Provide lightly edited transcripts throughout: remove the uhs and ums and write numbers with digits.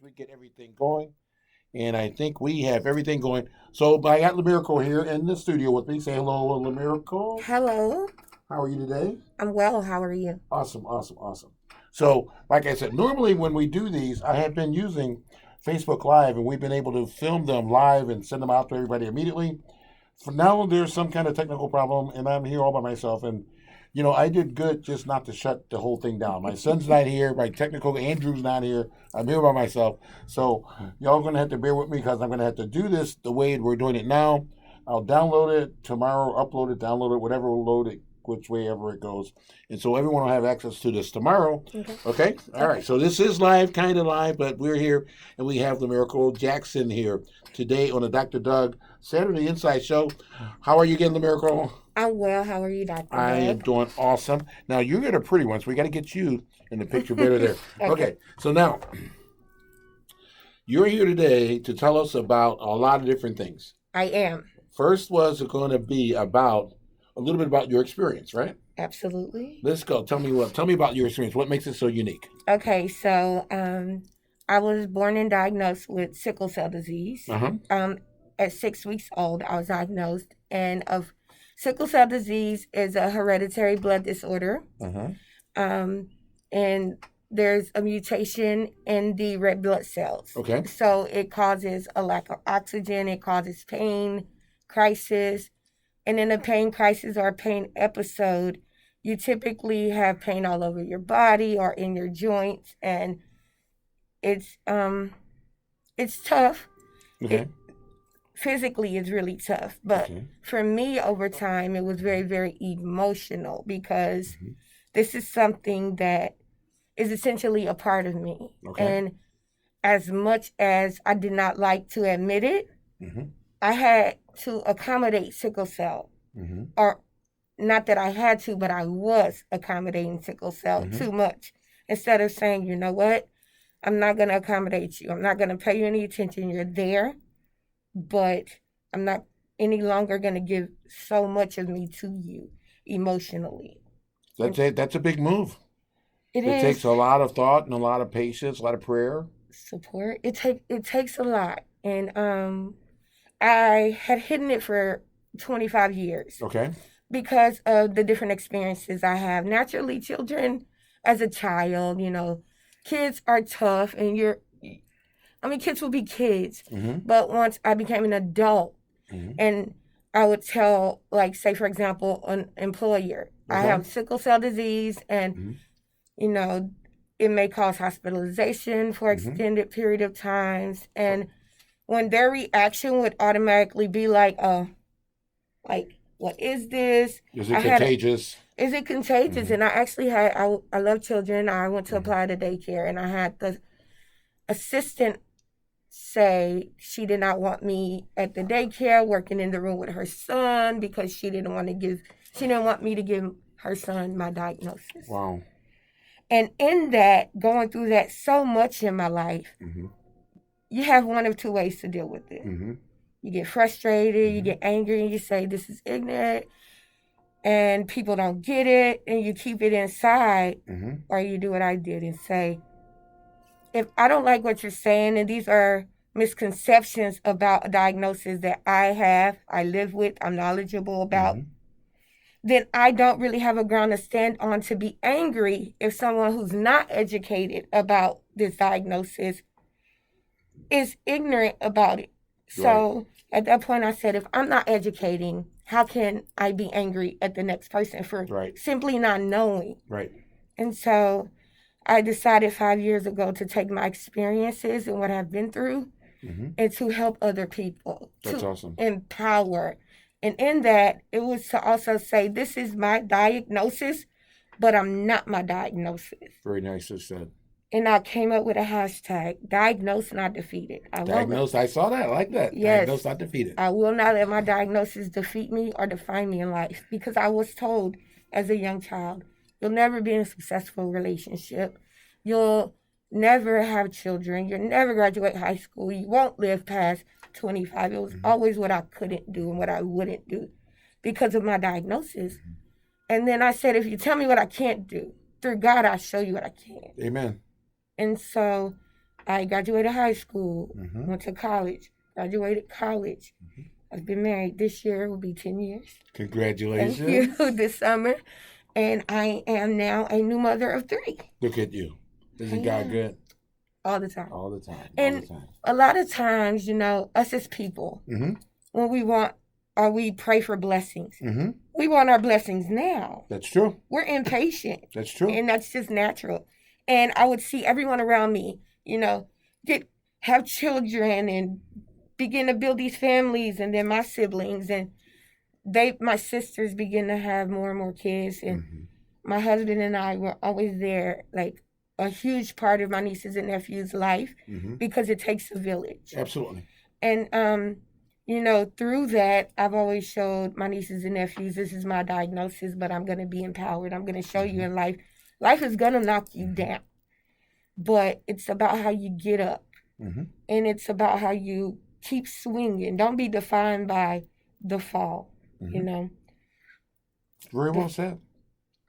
we get everything going. And I think we have everything going. So I got LaMiracle here in the studio with me. Say hello, LaMiracle. Hello, How are you today? I'm well. How are you? Awesome, awesome, awesome. So, like I said, normally when we do these, I have been using Facebook Live, and we've been able to film them live and send them out to everybody immediately. For now, there's some kind of technical problem, and I'm here all by myself. And I did good just not to shut the whole thing down. My son's not here. My technical Andrew's not here. I'm here by myself. So y'all gonna have to bear with me because I'm gonna have to do this the way we're doing it now. I'll download it tomorrow, upload it, download it, whatever will load it, which way ever it goes, and so everyone will have access to this tomorrow. Okay. Okay. All right. So this is live, kind of live, but we're here, and we have the Miracle Jackson here today on the Dr. Doug Saturday Inside Show. How are you getting the Miracle? I'm well. How are you, Dr. I am Doug? doing awesome. Now you're a pretty one, so we got to get you in the picture better there. Okay. So now you're here today to tell us about a lot of different things. I am. First was going to be about a little bit about your experience, right? Absolutely. Let's go. Tell me about your experience. What makes it so unique? Okay, so I was born and diagnosed with sickle cell disease. Uh-huh. At 6 weeks old, I was diagnosed, and of sickle cell disease is a hereditary blood disorder. Uh-huh. And there's a mutation in the red blood cells. Okay. So it causes a lack of oxygen. It causes pain, crisis. And in a pain crisis or a pain episode, you typically have pain all over your body or in your joints, and it's tough. Okay. Physically, it's really tough. But Okay. for me, over time, it was very, very emotional because Mhm. this is something that is essentially a part of me. Okay. And as much as I did not like to admit it, Mm-hmm. I had to accommodate sickle cell. Mm-hmm. Or not that I had to, but I was accommodating sickle cell Mhm. too much. Instead of saying, you know what, I'm not going to accommodate you. I'm not going to pay you any attention. You're there, but I'm not any longer going to give so much of me to you emotionally. That's a big move. It It takes is a lot of thought and a lot of patience, a lot of prayer. support. It takes a lot, and I had hidden it for 25 years. Okay. Because of the different experiences I have. Naturally, children, as a child, kids are tough, and kids will be kids. Mm-hmm. But once I became an adult, Mm-hmm. and I would tell, like, say, for example, an employer, I Okay. have sickle cell disease, and, Mhm. it may cause hospitalization for Mhm. extended period of times. And when their reaction would automatically be like, what is this? Is it I had contagious? Is it contagious? Mhm. And I actually I love children. I went to Mhm. apply to daycare, and I had the assistant say she did not want me at the daycare working in the room with her son because she didn't want me to give her son my diagnosis. Wow. And in that, going through that so much in my life, Mm-hmm. you have one of two ways to deal with it. Mm-hmm. You get frustrated, you Mhm. get angry, and you say, this is ignorant, and people don't get it, and you keep it inside, Mm-hmm. or you do what I did and say, if I don't like what you're saying, and these are misconceptions about a diagnosis that I live with, I'm knowledgeable about, Mm-hmm. then I don't really have a ground to stand on to be angry if someone who's not educated about this diagnosis is ignorant about it. Right. So at that point, I said, if I'm not educating, how can I be angry at the next person for Right. simply not knowing? Right. And so I decided 5 years ago to take my experiences and what I've been through Mm-hmm. and to help other people, That's to awesome. empower. And in that, it was to also say, this is my diagnosis, but I'm not my diagnosis. Very nicely said. And I came up with a hashtag, diagnosed, not defeated. Diagnosed. I saw that. I like that. Yes. Diagnosed, not defeated. I will not let my diagnosis defeat me or define me in life, because I was told as a young child, you'll never be in a successful relationship. You'll never have children. You'll never graduate high school. You won't live past 25. It was Mhm. always what I couldn't do and what I wouldn't do because of my diagnosis. Mhm. And then I said, if you tell me what I can't do, through God, I'll show you what I can. Amen. And so I graduated high school, Mm-hmm. went to college, graduated college. Mm-hmm. I've been married. This year will be 10 years. Thank you. Congratulations. This summer. And I am now a new mother of 3. Look at you. Isn't God Yeah. good? All the time. All the time. All the And time. a lot of times, us as people, Mm-hmm. when we want or we pray for blessings, Mm-hmm. we want our blessings now. That's true. We're impatient. That's true. And that's just natural. And I would see everyone around me, have children and begin to build these families, and then my siblings and my sisters begin to have more and more kids, and Mm-hmm. my husband and I were always there, like a huge part of my nieces and nephews' life, Mm-hmm. because it takes a village. Absolutely. And through that, I've always showed my nieces and nephews, this is my diagnosis, but I'm going to be empowered. I'm going to show you in life is going to knock you down, but it's about how you get up, Mm-hmm. and it's about how you keep swinging. Don't be defined by the fall. Mm-hmm. Very well said.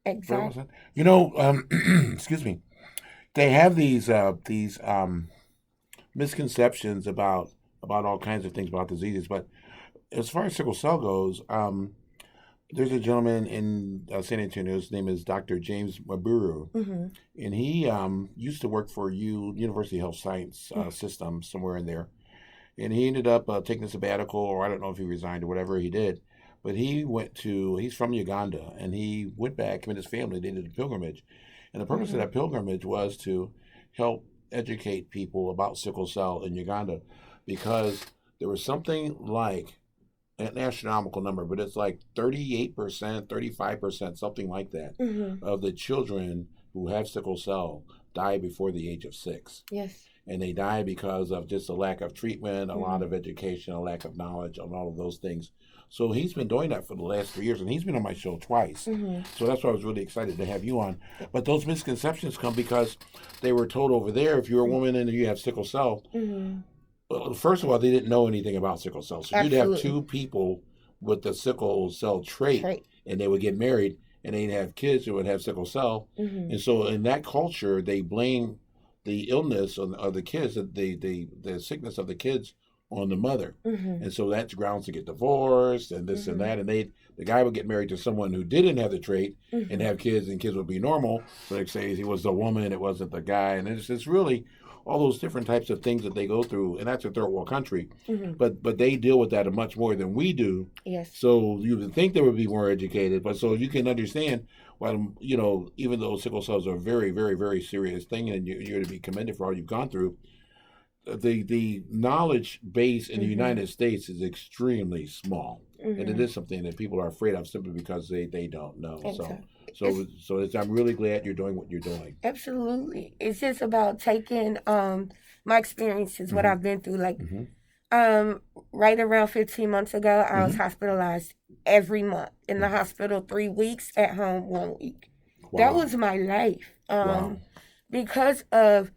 Very well Exactly. said. Excuse me. They have these misconceptions about all kinds of things about diseases, but as far as sickle cell goes, there's a gentleman in San Antonio. His name is Dr. James Maburu, Mm-hmm. and he used to work for University Health Science System somewhere in there, and he ended up taking a sabbatical, or I don't know if he resigned or whatever he did, but he's from Uganda, and he went back, him and his family, they did a pilgrimage, and the purpose of that pilgrimage was to help educate people about sickle cell in Uganda, because there was something like an astronomical number, but it's like 38%, 35%, something like that, Mm-hmm. of the children who have sickle cell die before the age of 6. Yes. And they die because of just a lack of treatment, a lot of education, a lack of knowledge, and all of those things. So he's been doing that for the last 3 years, and he's been on my show twice. Mm-hmm. So that's why I was really excited to have you on. But those misconceptions come because they were told over there, if you're a woman and you have sickle cell, Mm-hmm. well, first of all, they didn't know anything about sickle cell. So you'd have Absolutely. 2 people with the sickle cell trait, Right. and they would get married, and they'd have kids who would have sickle cell. Mm-hmm. And so in that culture, they blame the illness of the kids, the sickness of the kids, on the mother. Mm-hmm. And so that's grounds to get divorced and this and that. And the guy would get married to someone who didn't have the trait Mm-hmm. and have kids, and kids would be normal. So they say he was the woman, it wasn't the guy. And it's really all those different types of things that they go through. And that's a third world country. Mm-hmm. But they deal with that much more than we do. Yes. So you would think they would be more educated. But so you can understand why, even though sickle cells are a very, very, very serious thing, and you're to be commended for all you've gone through, the knowledge base in the United States is extremely small, and it is something that people are afraid of simply because they don't know. Exactly. So I'm really glad you're doing what you're doing. Absolutely. It's just about taking my experiences, what I've been through. Like right around 15 months ago, I was hospitalized every month. In the hospital 3 weeks, at home 1 week. Wow. That was my life. Wow. Because of,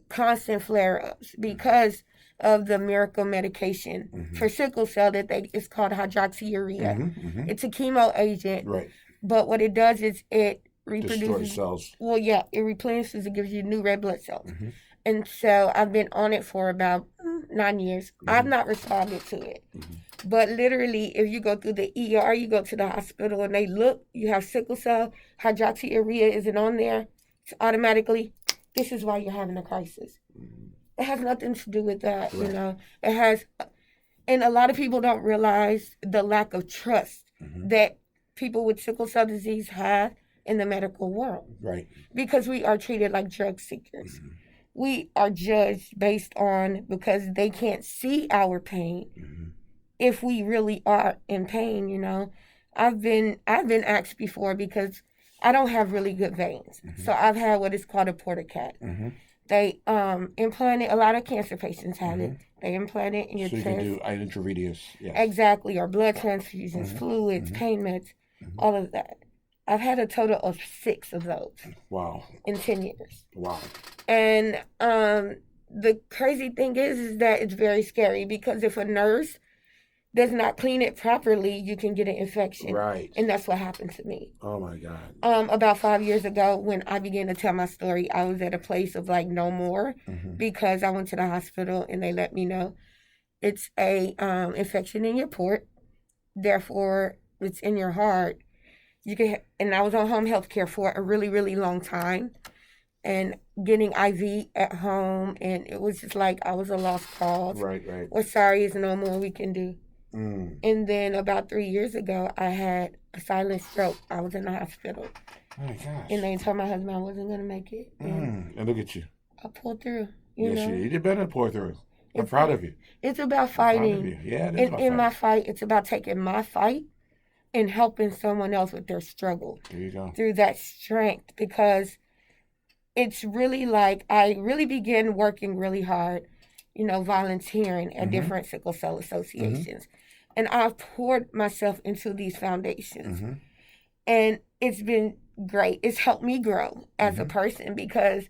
constant flare-ups, because of the miracle medication for sickle cell it's called hydroxyurea. It's a chemo agent, Right. but what it does is it reproduces Destroys cells. Well, yeah, it replenishes, it gives you new red blood cells. And so I've been on it for about 9 years. I've not responded to it. But literally, if you go through the ER, you go to the hospital and they look, you have sickle cell, hydroxyurea isn't on there, it's automatically, this is why you're having a crisis. It has nothing to do with that, Right. It has, and a lot of people don't realize the lack of trust that people with sickle cell disease have in the medical world. Right. Because we are treated like drug seekers. We are judged based on, because they can't see our pain, if we really are in pain, I've been asked before, because I don't have really good veins. So I've had what is called a portacat. They implanted, a lot of cancer patients have it. They implant it in your So you chest. can do intravenous. Yes. Exactly, or blood transfusions, fluids, pain meds, all of that. I've had a total of 6 of those. Wow. In 10 years. Wow. And the crazy thing is that it's very scary, because if a nurse does not clean it properly, you can get an infection. Right. And that's what happened to me. Oh my God. About 5 years ago, when I began to tell my story, I was at a place of like no more because I went to the hospital and they let me know it's a infection in your port. Therefore, it's in your heart. You can, and I was on home health care for a really, really long time, and getting IV at home, and it was just like I was a lost cause. Right, right. We're sorry, there's no more we can do. Mm. And then about 3 years ago, I had a silent stroke. I was in the hospital. Oh my gosh. And they told my husband I wasn't going to make it. And look at you. I pulled through. Yes, you did better than pour through. I'm proud of you. It's about I'm proud of fighting. you. Yeah, it is And about in fighting. my fight, it's about taking my fight and helping someone else with their struggle There you go. through that strength, because it's really like I really began working really hard, volunteering at different sickle cell associations. And I've poured myself into these foundations. And it's been great. It's helped me grow as a person because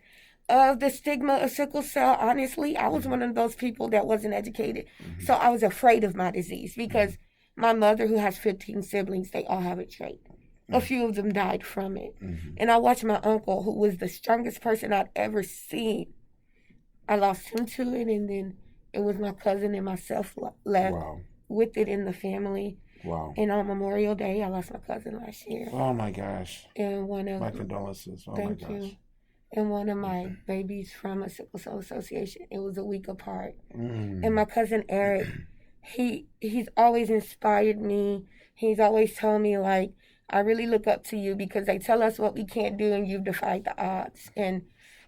of the stigma of sickle cell. Honestly, I was one of those people that wasn't educated. So I was afraid of my disease because my mother, who has 15 siblings, they all have a trait. A few of them died from it. And I watched my uncle, who was the strongest person I'd ever seen. I lost him to it, and then it was my cousin and myself left with it in the family. Wow. And on Memorial Day, I lost my cousin last year. Oh my gosh. And my condolences. Oh thank my gosh. you. And one of my babies from a sickle cell association. It was a week apart. And my cousin Eric, he's always inspired me. He's always told me, like, I really look up to you because they tell us what we can't do and you've defied the odds. And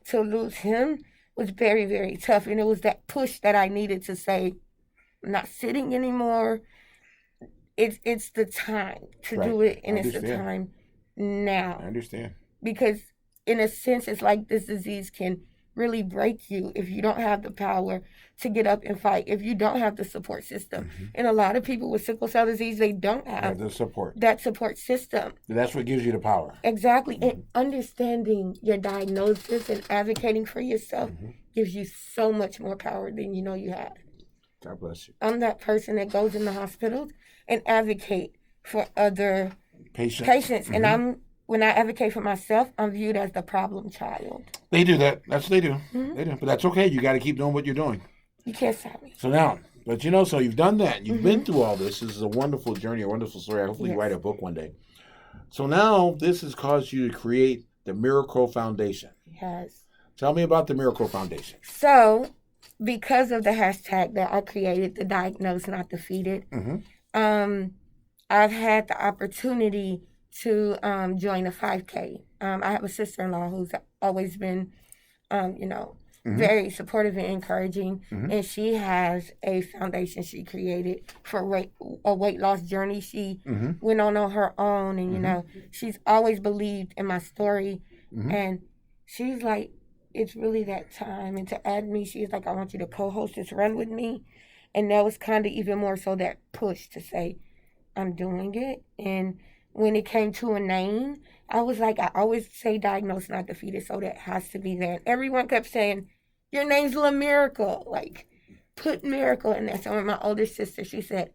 to lose him was very, very tough. And it was that push that I needed to say, I'm not sitting anymore. It's the time to do it, and it's the time now. I understand. Because in a sense, it's like this disease can really break you if you don't have the power to get up and fight, if you don't have the support system. And a lot of people with sickle cell disease, they don't have the support. That support system. That's what gives you the power. Exactly. And understanding your diagnosis and advocating for yourself gives you so much more power than you know you have. God bless you. I'm that person that goes in the hospitals and advocate for other patients. And when I advocate for myself, I'm viewed as the problem child. They do that. That's what they do. They do. But that's okay. You got to keep doing what you're doing. You can't stop me. So now, but so you've done that. You've been through all this. This is a wonderful journey, a wonderful story. I hopefully write a book one day. So now this has caused you to create the Miracle Foundation. Yes. Tell me about the Miracle Foundation. So, because of the hashtag that I created, the Diagnosed Not Defeated, I've had the opportunity to join a 5K. I have a sister-in-law who's always been, very supportive and encouraging, and she has a foundation she created for a weight loss journey. She went on her own, and she's always believed in my story, and she's like, it's really that time. And to add me, she's like, I want you to co-host this run with me, and that was kind of even more so that push to say, I'm doing it. And when it came to a name, I was like, I always say Diagnosed Not Defeated, so that has to be there. And everyone kept saying, your name's La Miracle. Like, put Miracle in there. So when my older sister, she said,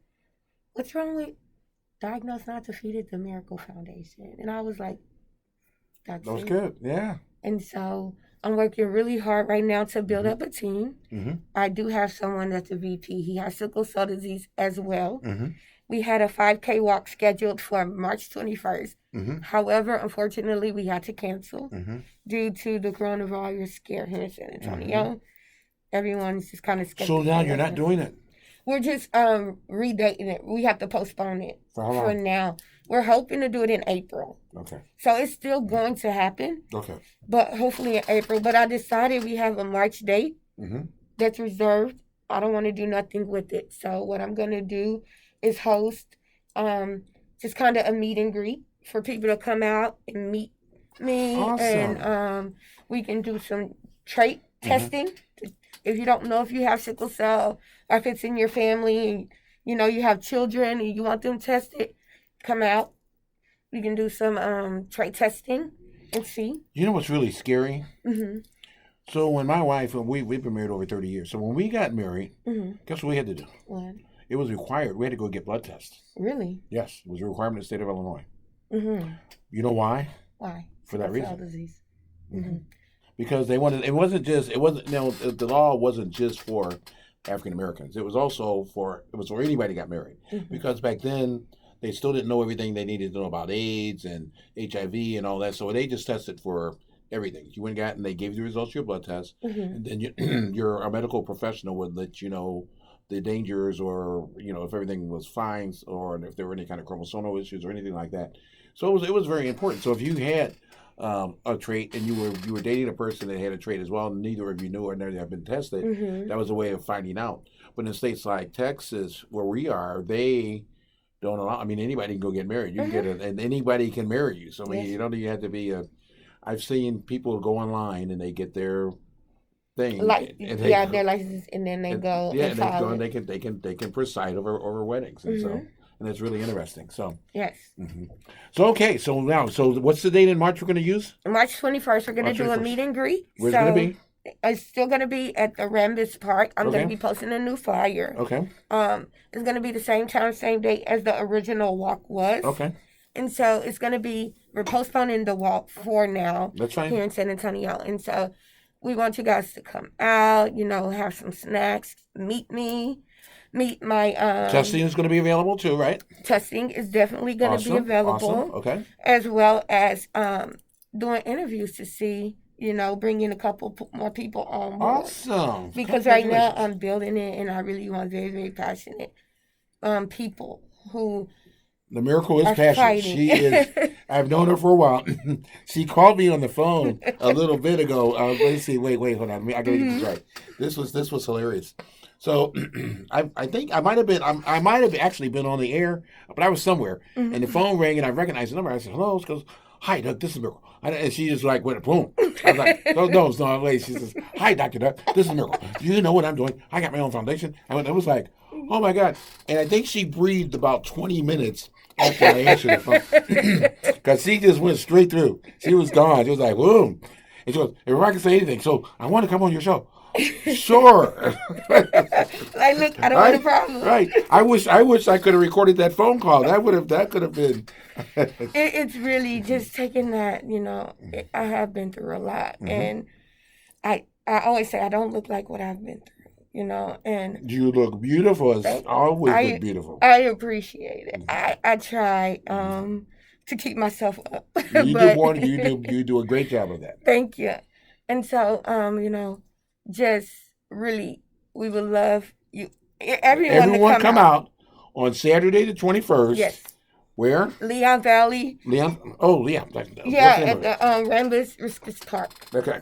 what's wrong with Diagnosed Not Defeated, the Miracle Foundation? And I was like, that was good, yeah. And so I'm working really hard right now to build up a team. I do have someone that's a VP. He has sickle cell disease as well. We had a 5K walk scheduled for March 21st. However, unfortunately, we had to cancel due to the coronavirus scare here in San Antonio. Everyone's just kind of skeptical. So now you're not doing it? We're just redating it. We have to postpone it for how long? For now. We're hoping to do it in April. Okay. So it's still going to happen. Okay. But hopefully in April. But I decided we have a March date that's reserved. I don't want to do nothing with it. So what I'm going to do is host just kind of a meet and greet for people to come out and meet me. Awesome. And we can do some trait testing. If you don't know if you have sickle cell or if it's in your family, you have children and you want them tested, come out. We can do some trait testing and see. You know what's really scary? So when my wife, we've been married over 30 years. So when we got married, guess what we had to do? What? it was required. We had to go get blood tests. Really? Yes, it was a requirement in the state of Illinois. Mm-hmm. You know why? Why? For that Sickle cell reason. disease. Mm-hmm. Because they wanted. It wasn't just. It wasn't. The law wasn't just for African Americans. It was also for. It was for anybody who got married. Mm-hmm. Because back then they still didn't know everything they needed to know about AIDS and HIV and all that. So they just tested for everything. You went and got, and they gave you the results of your blood test, Mm-hmm. and then your a medical professional would let you know the dangers, or if everything was fine, or if there were any kind of chromosomal issues or anything like that. So it was very important. So if you had a trait and you were dating a person that had a trait as well, and neither of you knew or never had been tested, Mm-hmm. that was a way of finding out. But in states like Texas, where we are, they don't allow. I mean, anybody can go get married. You can get it, and anybody can marry you. So I mean, Yes. you don't even have to be a. I've seen people go online and they get their thing, Like, and yeah, their license, and then they go yeah, and and they file go and it. they can preside over weddings, and so Mm-hmm. and it's really interesting. So Yes. so okay, so now what's the date in March we're going to use? March 21st, we're going to March do a 21st. meet and greet. Where's it going to So be? it's still going to be at the Rambis Park. I'm going Okay. to be posting a new flyer. Okay. It's going to be the same time, same date as the original walk was. Okay. And so it's going to be, we're postponing the walk for now That's fine. here in San Antonio. And so we want you guys to come out, have some snacks, meet me, meet my Testing is going to be available too, right? testing is definitely going to be available. Awesome. Okay. As well as doing interviews to see, bringing a couple more people on board. Awesome. Because right now I'm building it, and I really want very, very passionate people who The miracle is are passionate. fighting. She is. I've known her for a while. She called me on the phone a little bit ago. Let's see. Wait, hold on. I gotta get this right. This was hilarious. So I think I might have actually been on the air, but I was somewhere, and the phone rang, and I recognized the number. I said, "Hello." She goes, "Hi, Doug. This is Miracle." And she just like went boom. I was like, "No, it's not." Lady. She says, "Hi, Dr. Doug. This is Miracle. Do you know what I'm doing? I got my own foundation." It was like, oh my God. And I think she breathed about 20 minutes after I answered the phone, because she just went straight through. She was gone. She was like, boom. And she goes, "If I can say anything, so I want to come on your show." Sure. Like, look, I don't want a problem. Right. I wish I could have recorded that phone call. That could have been. It's really just taking that, I have been through a lot. And I always say I don't look like what I've been through, and You look beautiful. It's always look beautiful. I appreciate it. I try to keep myself up. You do a great job of that. Thank you. And so, just really, we would love you, everyone to come out on Saturday the 21st. Yes. Where? Leon Valley. Leon. Oh, Leon. Yeah, at the Rambis Park. Okay.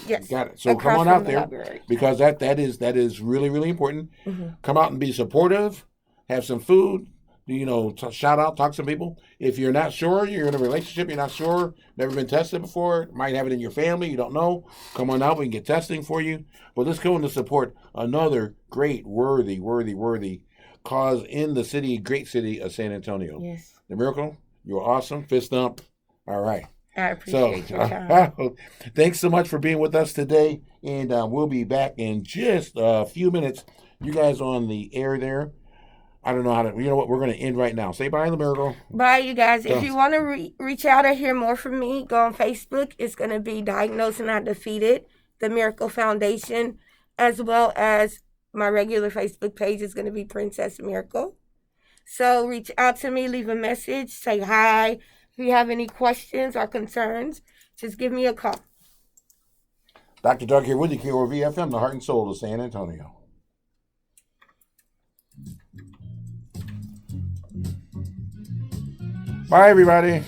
Yes. Got it. So Across come on from out the there, library. because that is really, really important. Come out and be supportive. Have some food. Shout out, talk to some people. If you're not sure, you're in a relationship, you're not sure, never been tested before, might have it in your family, you don't know, come on out, we can get testing for you. But let's go in to support another great, worthy cause in the great city of San Antonio. Yes. The Miracle, you're awesome. Fist thump. All right. I appreciate your time. Thanks so much for being with us today, and we'll be back in just a few minutes. You guys on the air there. I don't know how to, you know what, we're going to end right now. Say bye, The Miracle. Bye, you guys. If you want to reach out or hear more from me, go on Facebook. It's going to be Diagnosed and Not Defeated, The Miracle Foundation, as well as my regular Facebook page is going to be Princess Miracle. So reach out to me, leave a message, say hi. If you have any questions or concerns, just give me a call. Dr. Doug here with you, KORV-FM, the heart and soul of San Antonio. Bye, everybody.